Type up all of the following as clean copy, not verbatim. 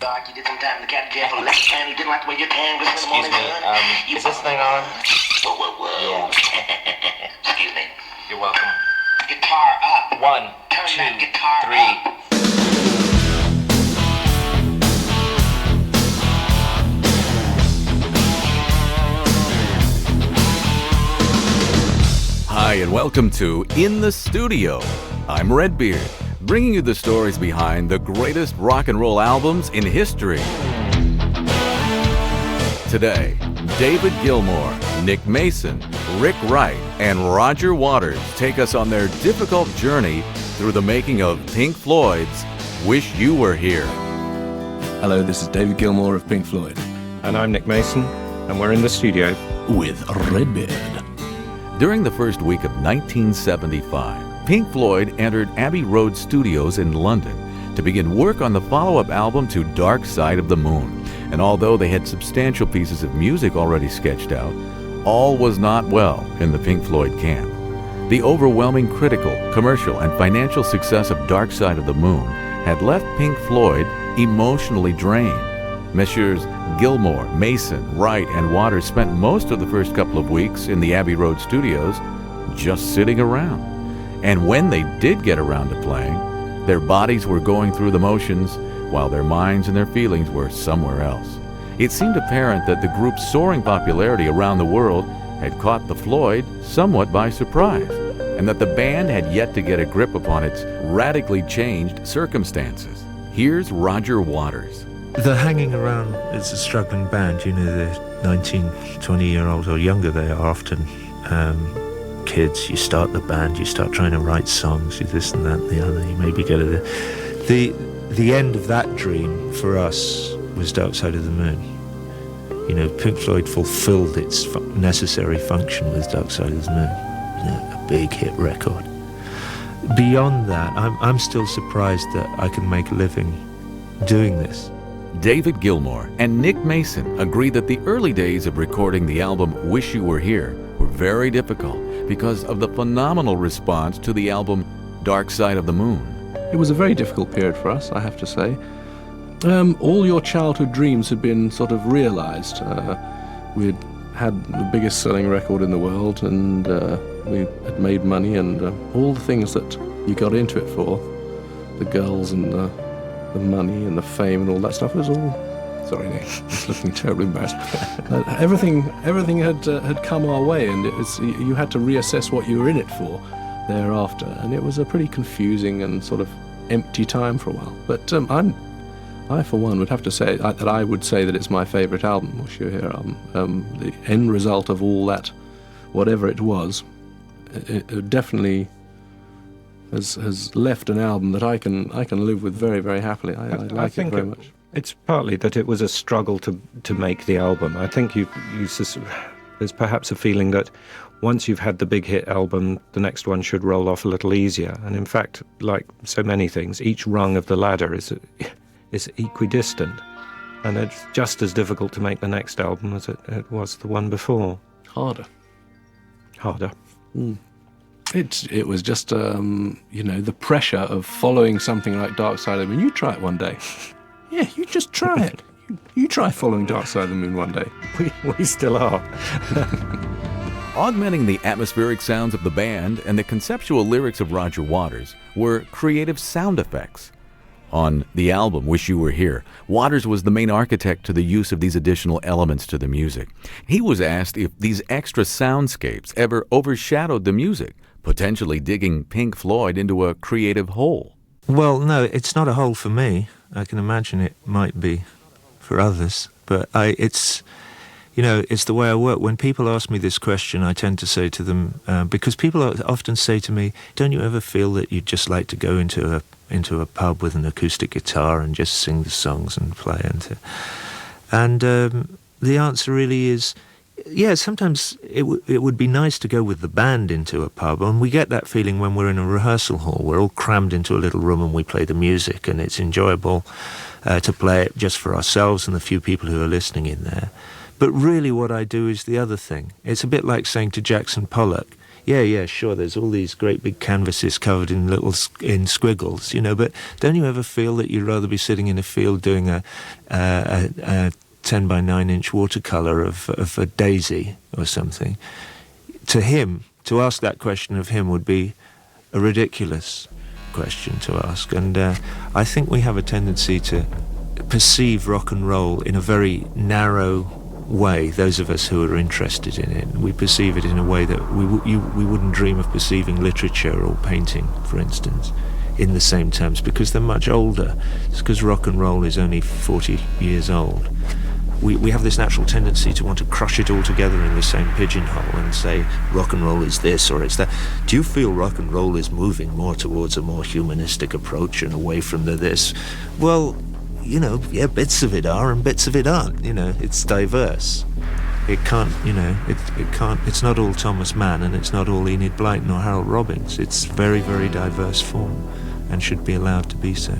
Doc, you did some time to get jail for less time. You didn't like the way your tan was in the morning. Excuse me, is this thing on? Whoa. Yeah. Excuse me. You're welcome. Guitar up. 1, Turn 2, that guitar 3. up. Hi, and welcome to In the Studio. I'm Redbeard, bringing you the stories behind the greatest rock and roll albums in history. Today, David Gilmour, Nick Mason, Rick Wright, and Roger Waters take us on their difficult journey through the making of Pink Floyd's Wish You Were Here. Hello, this is David Gilmour of Pink Floyd. And I'm Nick Mason, and we're in the studio With Redbeard. During the first week of 1975, Pink Floyd entered Abbey Road Studios in London to begin work on the follow-up album to Dark Side of the Moon. And although they had substantial pieces of music already sketched out, all was not well in the Pink Floyd camp. The overwhelming critical, commercial, and financial success of Dark Side of the Moon had left Pink Floyd emotionally drained. Messrs. Gilmour, Mason, Wright, and Waters spent most of the first couple of weeks in the Abbey Road studios just sitting around. And when they did get around to playing, their bodies were going through the motions while their minds and their feelings were somewhere else. It seemed apparent that the group's soaring popularity around the world had caught the Floyd somewhat by surprise, and that the band had yet to get a grip upon its radically changed circumstances. Here's Roger Waters. The hanging around as a struggling band, you know, the 19, 20-year-olds or younger they are often kids. You start the band, you start trying to write songs, you this and that and the other. You maybe go to the end of that dream for us was Dark Side of the Moon. You know, Pink Floyd fulfilled its necessary function with Dark Side of the Moon. You know, a big hit record. Beyond that, I'm still surprised that I can make a living doing this. David Gilmour and Nick Mason agree that the early days of recording the album Wish You Were Here were very difficult because of the phenomenal response to the album Dark Side of the Moon. It was a very difficult period for us, I have to say. All your childhood dreams had been sort of realized. We'd had the biggest selling record in the world, and we had made money, and all the things that you got into it for, the girls and the money and the fame and all that stuff was all... Sorry, Nick, it's looking terribly embarrassed. Everything had come our way, and you had to reassess what you were in it for thereafter, and it was a pretty confusing and sort of empty time for a while. But I, for one, would have to say that I would say that it's my favourite album, Wish You Were Here album. The end result of all that, whatever it was, it definitely has left an album that I can live with very, very happily. I like it very much. It's partly that it was a struggle to make the album. I think there's perhaps a feeling that once you've had the big hit album, the next one should roll off a little easier. And in fact, like so many things, each rung of the ladder is equidistant. And it's just as difficult to make the next album as it was the one before. Harder. Mm. It was just, the pressure of following something like Dark Side of the Moon. You try it one day. Yeah, you just try it. You try following Dark Side of the Moon one day. We still are. Augmenting the atmospheric sounds of the band and the conceptual lyrics of Roger Waters were creative sound effects. On the album Wish You Were Here, Waters was the main architect to the use of these additional elements to the music. He was asked if these extra soundscapes ever overshadowed the music, potentially digging Pink Floyd into a creative hole. Well, no, it's not a hole for me. I can imagine it might be for others, but it's the way I work. When people ask me this question, I tend to say to them, because people often say to me, don't you ever feel that you'd just like to go into a pub with an acoustic guitar and just sing the songs and play? And the answer really is, yeah, sometimes it would be nice to go with the band into a pub, and we get that feeling when we're in a rehearsal hall. We're all crammed into a little room and we play the music, and it's enjoyable to play it just for ourselves and the few people who are listening in there. But really what I do is the other thing. It's a bit like saying to Jackson Pollock, yeah, sure, there's all these great big canvases covered in in squiggles, you know, but don't you ever feel that you'd rather be sitting in a field doing a 10 by 9 inch watercolour of a daisy or something? To him, to ask that question of him would be a ridiculous question to ask. And I think we have a tendency to perceive rock and roll in a very narrow way, those of us who are interested in it. We perceive it in a way that we wouldn't dream of perceiving literature or painting, for instance, in the same terms, because they're much older. It's because rock and roll is only 40 years old. We have this natural tendency to want to crush it all together in the same pigeonhole and say rock and roll is this or it's that. Do you feel rock and roll is moving more towards a more humanistic approach and away from the this? Well, you know, yeah, bits of it are and bits of it aren't. You know, it's diverse. It can't, you know, it can't. It's not all Thomas Mann and it's not all Enid Blyton or Harold Robbins. It's very, very diverse form and should be allowed to be so.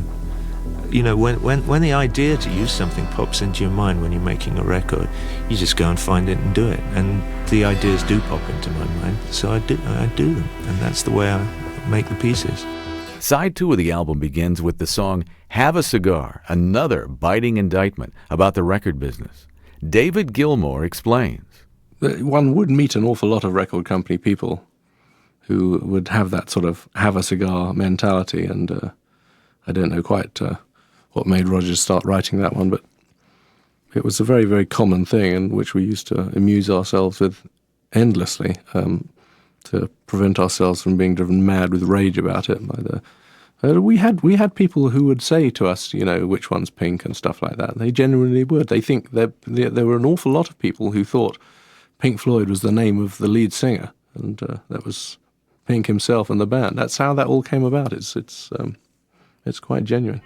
You know, when the idea to use something pops into your mind when you're making a record, you just go and find it and do it. And the ideas do pop into my mind, so I do them. And that's the way I make the pieces. Side 2 of the album begins with the song Have a Cigar, another biting indictment about the record business. David Gilmour explains. One would meet an awful lot of record company people who would have that sort of have a cigar mentality, and I don't know quite what made Rogers start writing that one, but it was a very, very common thing in which we used to amuse ourselves with endlessly to prevent ourselves from being driven mad with rage about it. We had people who would say to us, you know, which one's Pink and stuff like that. They genuinely would. They think there were an awful lot of people who thought Pink Floyd was the name of the lead singer, and that was Pink himself and the band. That's how that all came about. It's quite genuine.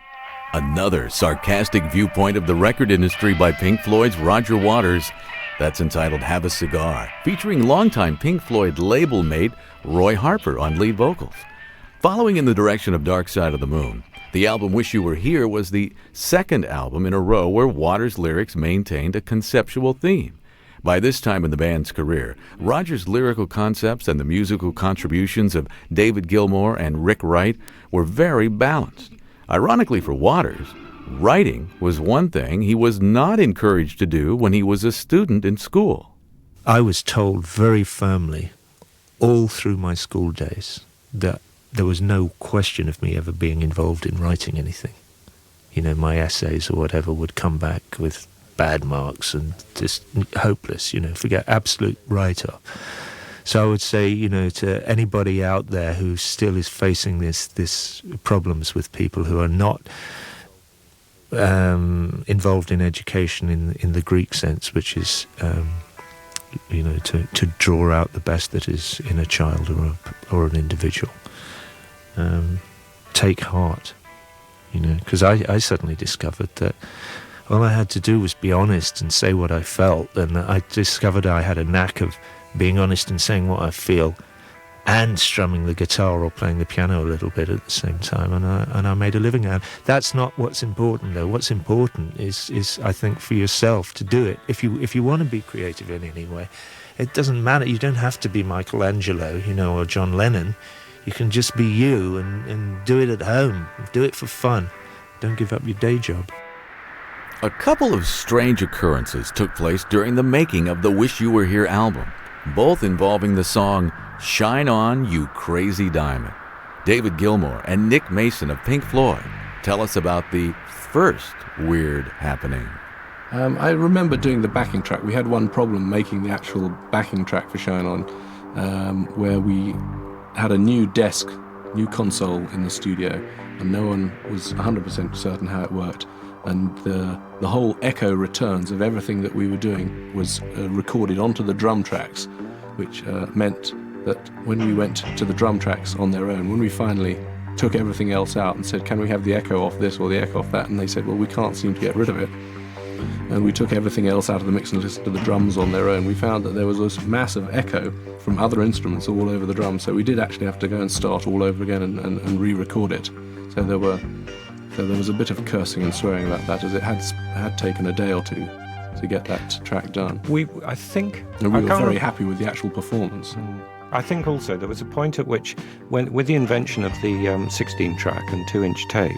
Another sarcastic viewpoint of the record industry by Pink Floyd's Roger Waters. That's entitled Have a Cigar, featuring longtime Pink Floyd label mate Roy Harper on lead vocals. Following in the direction of Dark Side of the Moon, the album Wish You Were Here was the second album in a row where Waters' lyrics maintained a conceptual theme. By this time in the band's career, Roger's lyrical concepts and the musical contributions of David Gilmour and Rick Wright were very balanced. Ironically for Waters, writing was one thing he was not encouraged to do when he was a student in school. I was told very firmly all through my school days that there was no question of me ever being involved in writing anything. You know, my essays or whatever would come back with bad marks and just hopeless, you know, forget, absolute write-off. So I would say, you know, to anybody out there who still is facing this problems with people who are not involved in education in the Greek sense, which is, you know, to draw out the best that is in a child or an individual. Take heart, you know, because I suddenly discovered that all I had to do was be honest and say what I felt, and I discovered I had a knack of being honest and saying what I feel and strumming the guitar or playing the piano a little bit at the same time, and I made a living out of it. That's not what's important, though. What's important is I think, for yourself to do it. If you want to be creative in any way, it doesn't matter. You don't have to be Michelangelo, you know, or John Lennon. You can just be you and do it at home. Do it for fun. Don't give up your day job. A couple of strange occurrences took place during the making of the Wish You Were Here album, both involving the song Shine On, You Crazy Diamond. David Gilmour and Nick Mason of Pink Floyd tell us about the first weird happening. I remember doing the backing track. We had one problem making the actual backing track for Shine On, where we had a new desk, new console in the studio, and no one was 100% certain how it worked. And the whole echo returns of everything that we were doing was recorded onto the drum tracks, which meant that when we went to the drum tracks on their own, when we finally took everything else out and said, can we have the echo off this or the echo off that? And they said, well, we can't seem to get rid of it. And we took everything else out of the mix and listened to the drums on their own. We found that there was this massive echo from other instruments all over the drums, so we did actually have to go and start all over again and re-record it. So there was a bit of cursing and swearing about that, as it had taken a day or two to get that track done. I think and we were very happy with the actual performance. I think also there was a point at which, with the invention of the 16-track and 2-inch tape,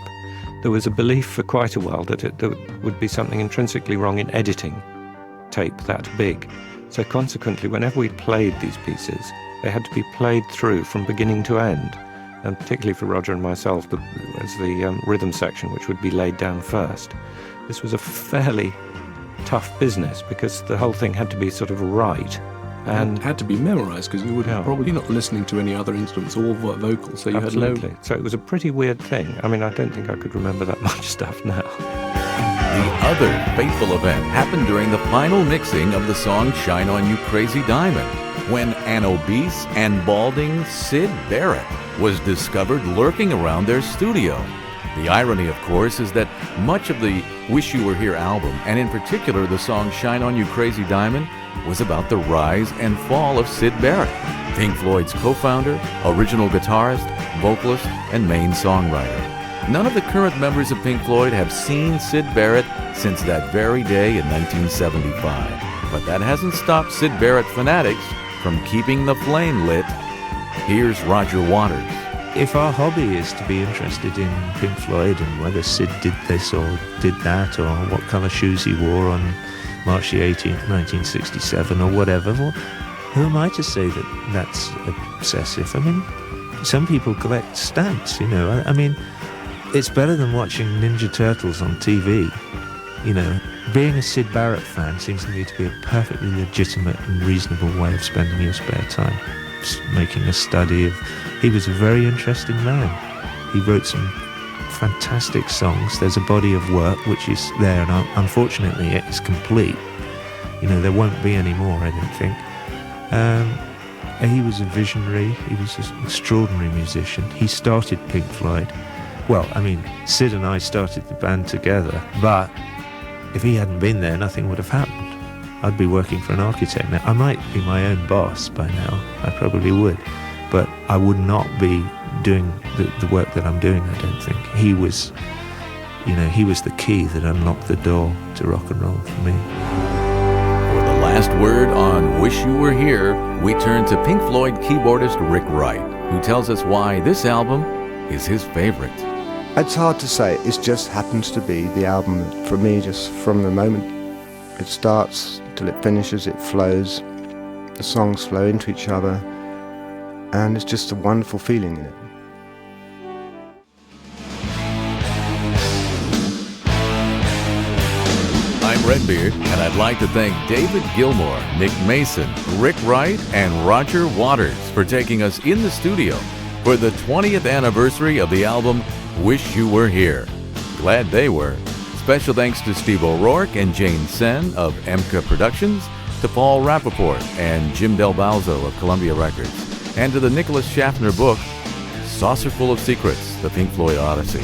there was a belief for quite a while that there would be something intrinsically wrong in editing tape that big. So consequently, whenever we played these pieces, they had to be played through from beginning to end, and particularly for Roger and myself, as the rhythm section, which would be laid down first. This was a fairly tough business because the whole thing had to be sort of right. And had to be memorized because you were probably not listening to any other instruments or vocals, so you absolutely. had no... So it was a pretty weird thing. I mean, I don't think I could remember that much stuff now. The other fateful event happened during the final mixing of the song Shine On You Crazy Diamond, when an obese and balding Syd Barrett was discovered lurking around their studio. The irony, of course, is that much of the Wish You Were Here album, and in particular the song Shine On You Crazy Diamond, was about the rise and fall of Syd Barrett, Pink Floyd's co-founder, original guitarist, vocalist, and main songwriter. None of the current members of Pink Floyd have seen Syd Barrett since that very day in 1975. But that hasn't stopped Syd Barrett fanatics from keeping the flame lit. Here's Roger Waters. If our hobby is to be interested in Pink Floyd and whether Syd did this or did that, or what colour shoes he wore on March the 18th, 1967, or whatever, well, who am I to say that that's obsessive? I mean, some people collect stamps, you know. I mean, it's better than watching Ninja Turtles on TV, you know. Being a Syd Barrett fan seems to me to be a perfectly legitimate and reasonable way of spending your spare time. Just making a study of... He was a very interesting man. He wrote some fantastic songs. There's a body of work which is there, and unfortunately it's complete. You know, there won't be any more, I don't think. He was a visionary. He was an extraordinary musician. He started Pink Floyd. Well, I mean, Syd and I started the band together, but if he hadn't been there, nothing would have happened. I'd be working for an architect now. I might be my own boss by now. I probably would. But I would not be doing the work that I'm doing, I don't think. He was, you know, he was the key that unlocked the door to rock and roll for me. For the last word on Wish You Were Here, we turn to Pink Floyd keyboardist Rick Wright, who tells us why this album is his favorite. It's hard to say. It just happens to be the album for me, just from the moment it starts till it finishes, it flows. The songs flow into each other, and it's just a wonderful feeling in it. I'm Redbeard, and I'd like to thank David Gilmour, Nick Mason, Rick Wright, and Roger Waters for taking us in the studio for the 20th anniversary of the album Wish You Were Here. Glad they were. Special thanks to Steve O'Rourke and Jane Sen of Emka Productions, to Paul Rappaport and Jim Del Balzo of Columbia Records, and to the Nicholas Schaffner book, Saucerful of Secrets, The Pink Floyd Odyssey.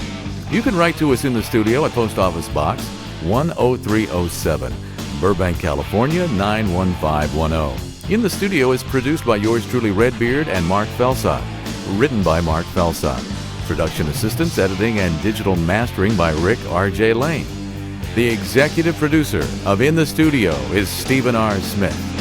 You can write to us in the studio at Post Office Box 10307, Burbank, California 91510. In the Studio is produced by yours truly, Redbeard, and Mark Felsot. Written by Mark Felsot. Production assistance, editing, and digital mastering by Rick R.J. Lane. The executive producer of In the Studio is Stephen R. Smith.